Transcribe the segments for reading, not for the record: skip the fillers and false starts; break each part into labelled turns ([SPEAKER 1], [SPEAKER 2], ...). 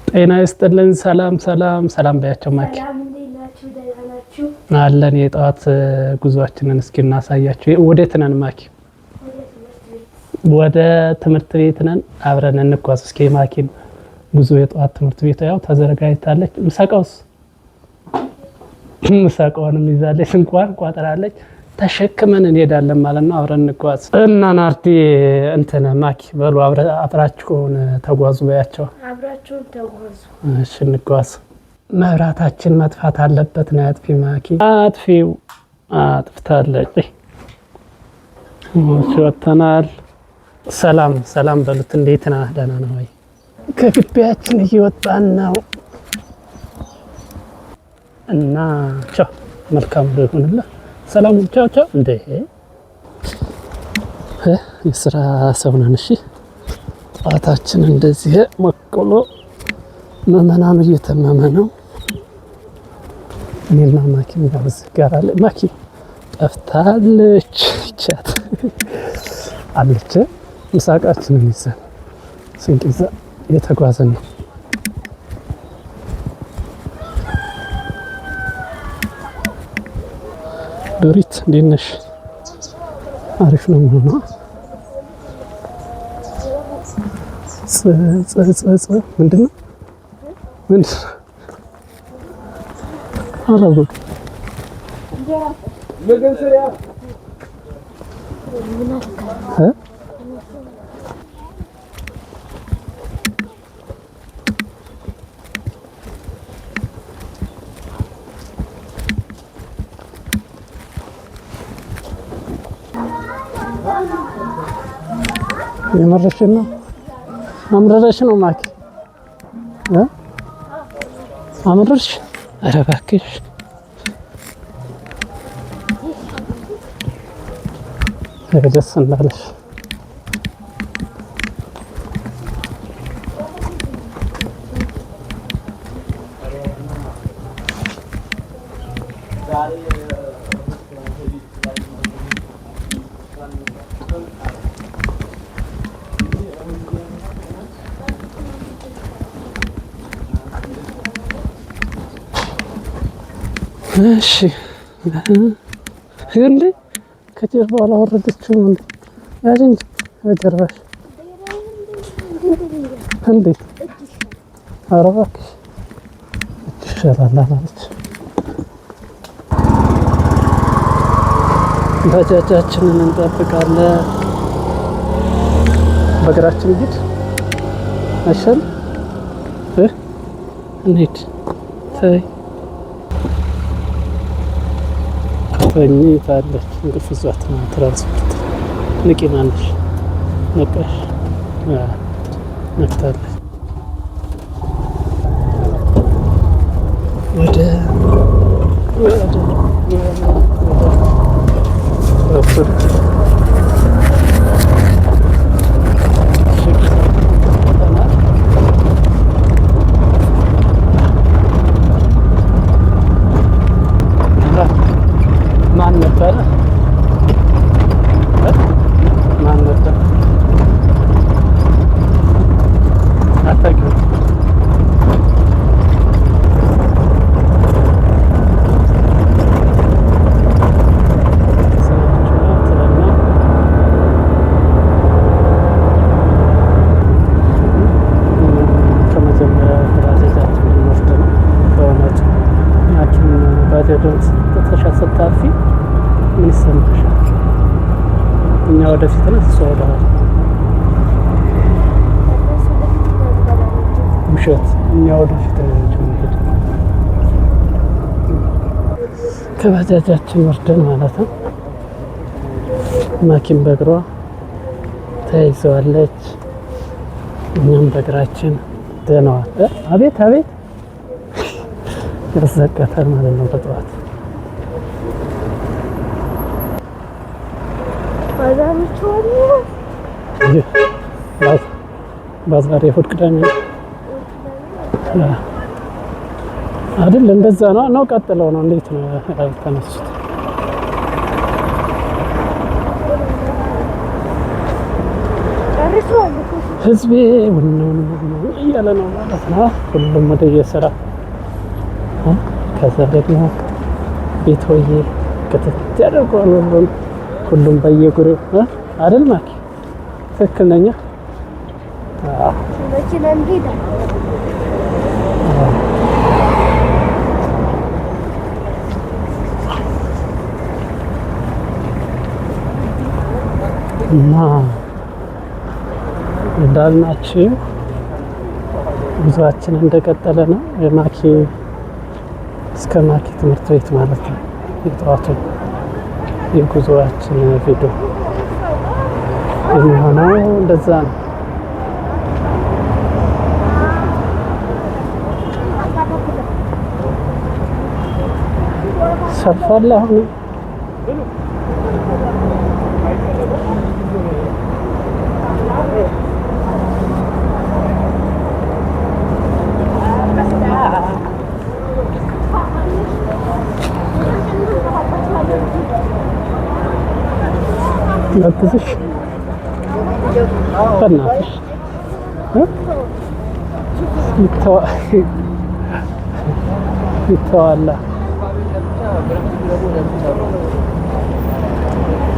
[SPEAKER 1] ጤና ይስጥልን። ሰላም ሰላም ሰላም በያቸው ማኪ አለን። የጠዋት ጉዟችንን እስኪ እናሳያችሁ። ወዴት ነን ማኪ? ወደ ትምህርት ቤት ነን። አብረን እንጓዝ እስኪ ማኪን ጉዞ። የጠዋት ትምህርት ቤቷ ያው ተዘጋጅታለች። ምሳቃውንም ይዛለች፣ እንኳን ቋጥራለች። ተሸክመን እንሄዳለን ማለት ነው። አብረን እንጓዝ እና ናርዲ እንትን ማኪ በሉ አብራችሁን ተጓዙ በያቸው።
[SPEAKER 2] አብራችሁን ተጓዙ።
[SPEAKER 1] እሺ እንጓዝ። መብራታችን መጥፋት አለበት ነው ያጥፊ ማኪ። አጥፊው አጥፍታለች። ወጥተናል። ሰላም ሰላም በሉት። እንዴት ነህ? ደህና ነው ወይ? ከግቢያችን እየወጣን ነው እና ቻው። መልካም ይሁንልህ። ሰላም ቻው ቻው። እንዴ የስራ ሰው ነን። እሺ ጠዋታችን እንደዚህ መቆሎ መመናኑ እየተመመ ነው። እኔና ማኪ ጋር አለ። ማኪ ጠፍታለች። ቻት አለች። ምሳቃችንን ይዘን ስንቅ ይዘን እየተጓዝን ነው። ዶሪት እንዴት ነሽ? አሪፍ ነው ማለት ነው። ምንድን ነው አላውቅም። የመረሽን ነው አምረረሽ ነው ማኪ አምረሽ። ኧረ እባክሽ ደስ እንዳለሽ። እሺ እንዴ ከጀርባው አላወረደችውም እንዴ? ያዥ እንጂ በጀርባሽ እንዴ። ኧረ እባክሽ ይሻላል አላለች። ባጃጃችንን እንጠብቃለን። በእግራችን ሂድ አይሻልም? እንሂድ። ተይ ታለች። እንቅልፍ ይዟት ነው ትራንስፖርት ንቂናለሽ። ነቃሽ ነቅታለች። ወደ ማን ነበረ? አታውቂውም? ከመጀመሪያ ባጃጃችን ልንወስድ ነው። በእውነቱ ያችን ባጃጅን ስታልፊ ምን ይሰማሻል? እኛ ወደፊት ነው፣ እሷ ወደ ኋላ። ውሸት። እኛ ወደፊት ነው የምንሄድ። ከባጃጃችን ወርደን ማለት ነው። ማኪን በእግሯ ተያይዘዋለች፣ እኛም በእግራችን ደህናዋል። አቤት አቤት ያዘቀታል ማለት ነው በጠዋት ባዛር የእሑድ ቅዳሜ አይደል? እንደዛ ነው ቀጥለው ነው። እንዴት ነው ተነሱት? ህዝቤ ወንነውን እያለ ነው ማለት ነው። ሁሉም ወደ የስራ ከዛ ደግሞ ቤቶዬ ክትት ያደርገዋል። ሁሉም በየጉሬው አይደል ማኪ ትክክል ነኝ። እና እንዳልናችሁ ጉዟችን እንደቀጠለ ነው። የማኪ እስከ ማኪ ትምህርት ቤት ማለት ነው። የጠዋቱ የጉዞአችን ቪዲዮ የሚሆነው እንደዛ ነው። ሰፋላ አሁን ለብዝሽ በእናትሽ ይተዋላ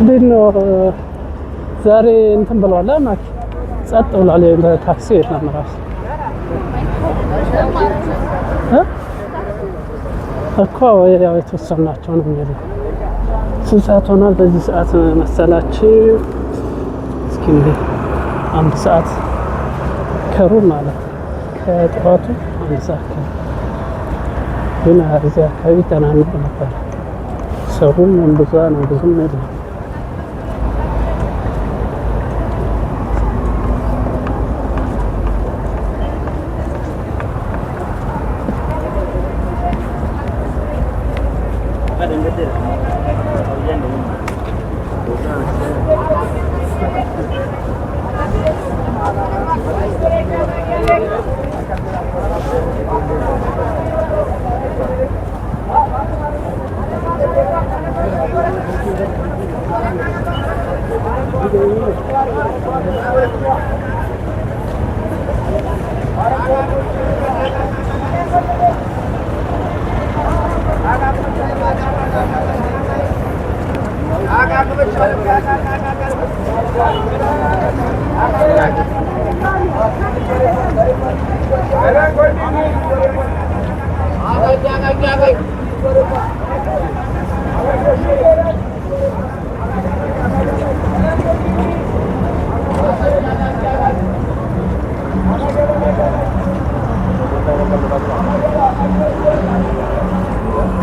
[SPEAKER 1] እንዴት ነው ዛሬ እንትን ብለዋል። ማኪ ጸጥ ብሏል። ታክሲ የለም እራሱ እኮ ያው የተወሰኑ ናቸው ነው የሚለው። ስንት ሰዓት ሆኗል? በዚህ ሰዓት መሰላችሁ? እስኪ እንግዲህ 1 ሰዓት ከሩብ ማለት ከጠዋቱ 1 ሰዓት ከሩብ ግን እዚህ አካባቢ ተናንቆ ነበር። ሰውም ብዙ ነው፣ ብዙም የለም።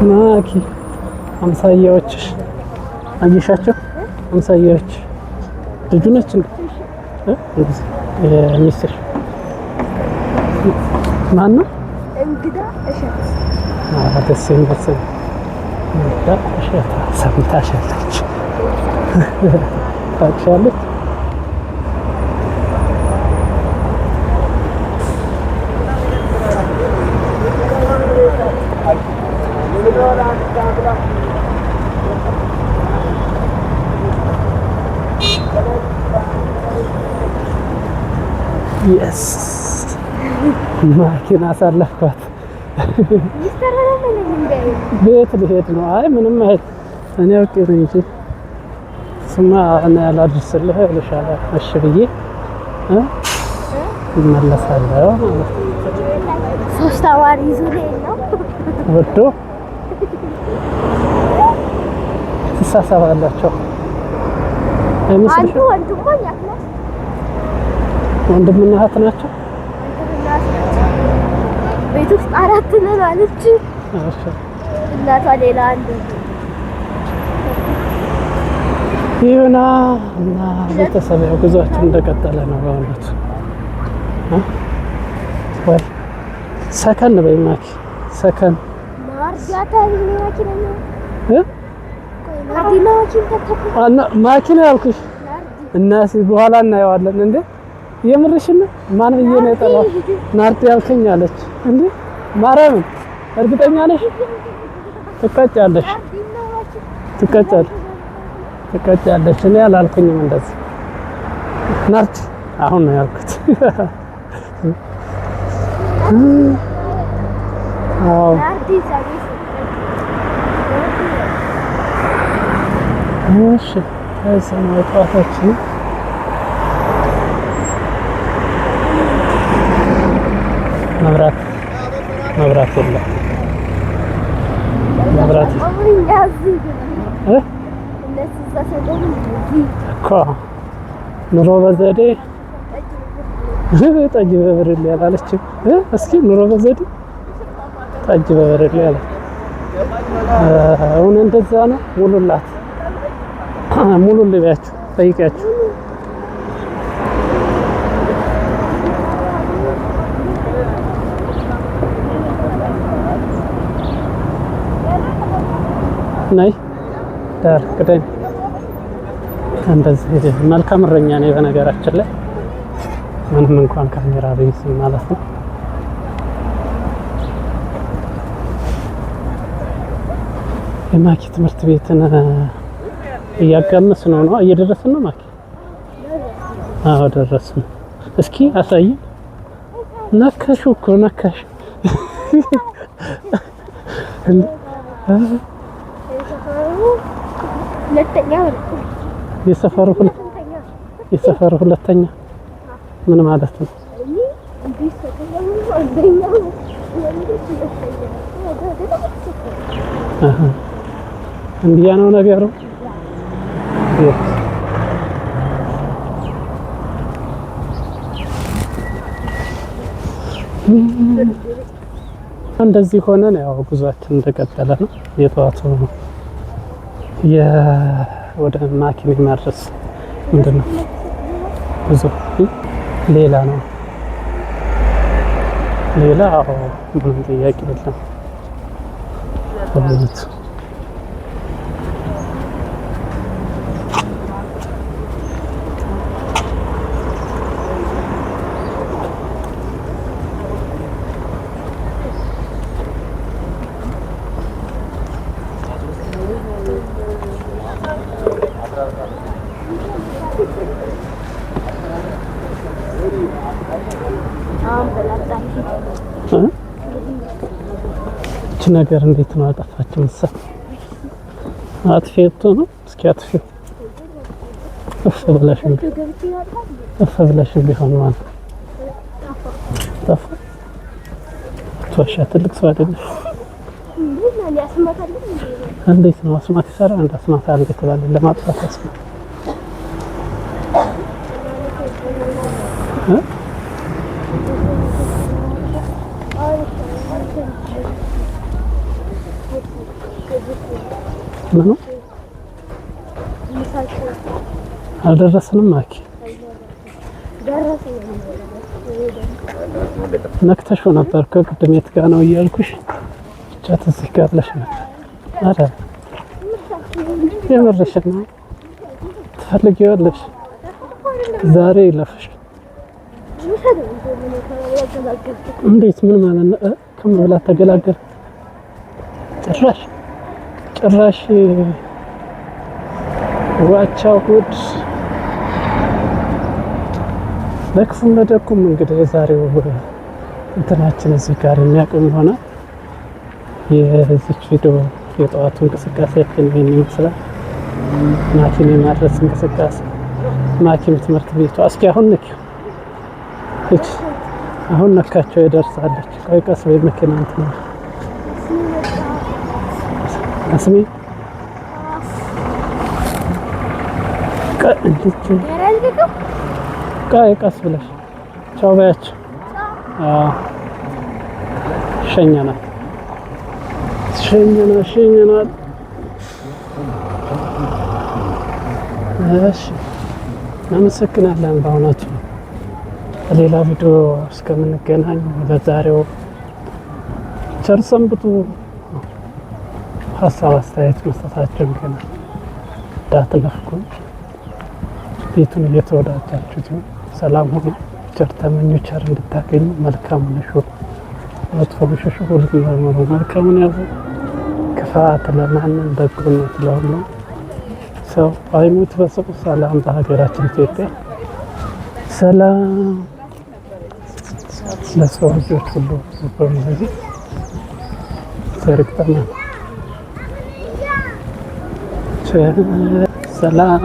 [SPEAKER 1] ማኪ አምሳያዎች አየሻቸው? አምሳያዎች ልጁ ነች እንዴ? ሚስጥር ማን ነው? እንግዳ እሸት ደስ የሚመስል እንግዳ እሸት ሰምታሻለች? ታውቂያለሽ? የስ ማኪና አሳለፍኳት። ቤት ልሄድ ነው። አይ ምንም አይደል። እኔ አውቄ ነው እንጂ ስማ እኔ ያላድርስልህ እልሻለሁ። እሺ ብዬ እመለሳለሁ ማለት ነው።
[SPEAKER 2] 3 አዋሪ ይዞ ነው
[SPEAKER 1] ወዶ ተሳሳባላችሁ።
[SPEAKER 2] አንዱ ወንድሞኛ ክላስ
[SPEAKER 1] ወንድምና እህት ናቸው።
[SPEAKER 2] ቤት ውስጥ 4 ነን አለች።
[SPEAKER 1] እሺ
[SPEAKER 2] እናቷ ሌላ አንድ
[SPEAKER 1] ይሁና እና ቤተሰብ ያው ጉዟችን እንደቀጠለ ነው። በእውነቱ ወይ ሰከን በይ ማኪ ሰከን ማኪና ያልኩሽ እና በኋላ እናየዋለን። እንዴ የምርሽን ማን ብዬ ነው የጠራው? ናርዲ ያልከኝ አለች እንዴ ማርያምን እርግጠኛ ነሽ? ትቀጫለሽ ትቀጫለሽ። እኔ አላልኩኝም እንደዚህ ናርዲ አሁን ነው ያልኩት። አዎ እሺ ከሰማይ ጠዋታችን መብራት የለም። መብራት እኮ ኑሮ በዘዴ ጠጅ በብርሌ ያላለችም። እስኪ ኑሮ በዘዴ ጠጅ በብርሌ ያለ አሁን እንደዛ ነው። ሙሉላት ሙሉ ልቢያችሁ ጠይቂያችሁ ናይ ዳር ቅደም እንደዚህ መልካም እረኛ ነኝ። በነገራችን ላይ ምንም እንኳን ካሜራ ቢይዝም ማለት ነው። የማኪ ትምህርት ቤትን እያጋመስን ነው። እየደረስን ነው ማኪ? አዎ ደረስን። እስኪ አሳይ። ነካሽ እኮ ነካሽ። የሰፈሩ ሁለተኛ ምን ማለት ነው? እንዲያ ነው ነገሩ። እንደዚህ ሆነን ያው ጉዟችን እንደቀጠለ ነው። የጠዋቱ ወደ ማኪን ማድረስ ምንድነው ጉዞ ሌላ ነው። ሌላ ምንም ጥያቄ የለም። በእውነት እቺ ነገር እንዴት ነው አጠፋችሁ? መሰል አጥፊቱ ነው። እስኪ አጥፊው እፍ ብለሽም ቢሆን ማለት ጠፋ። ተወሻ ትልቅ ሰው አይደለሽ። እንዴት ነው አስማት ይሰራ? እንደ አስማት አድርገህ ትላለህ ለማጥፋት አስማት ምኑ አልደረስንም። ማኪ ነክተሽው ነበር ከቅድም የት ጋር ነው እያልኩሽ ብቻ እዚህ ጋር ብለሽ ነበር። አረ የምርሽን ነው ትፈልጊዋለሽ? ዛሬ ይለፍሽ። እንዴት ምን ማለት ነው? ከመብላት ተገላገል ጭራሽ ዋቻው ጉድ። ለክፉም ለደጉም እንግዲህ የዛሬው እንትናችን እዚህ ጋር የሚያቆም ይሆናል። የዚች ቪዲዮ የጠዋቱ እንቅስቃሴያችን ይሄን ይመስላል። ማኪን የማድረስ እንቅስቃሴ ማኪም ትምህርት ቤቷ እስኪ አሁን ነኪው እቺ አሁን ነካቸው ይደርሳለች። ቆይ ቀስ በይ መኪና እንትን አስሚ ቀስ ብለሽ ቻው በያቸው። ሸኘናል። እሺ እናመሰግናለን። በእውነቱ ሌላ ቪዲዮ እስከምንገናኝ ለዛሬው ቸር ሰንብቱ። ሀሳብ አስተያየት መስጠታችሁን ግን እንዳትነፍጉ። ቤቱን እየተወዳጃችሁት ሰላም ሁኑ። ቸር ተመኙ፣ ቸር እንድታገኙ። መልካሙን እሹ፣ መጥፎውን ሽሹ። ሁሉን መርምሩ፣ መልካሙን ያዙ። ክፋት ለማንም በጎነት ለሁሉም ሰው አይሙት በሰው። ሰላም በሀገራችን ኢትዮጵያ። ሰላም ለሰው ልጆች ሁሉ በሙሉ ሰላም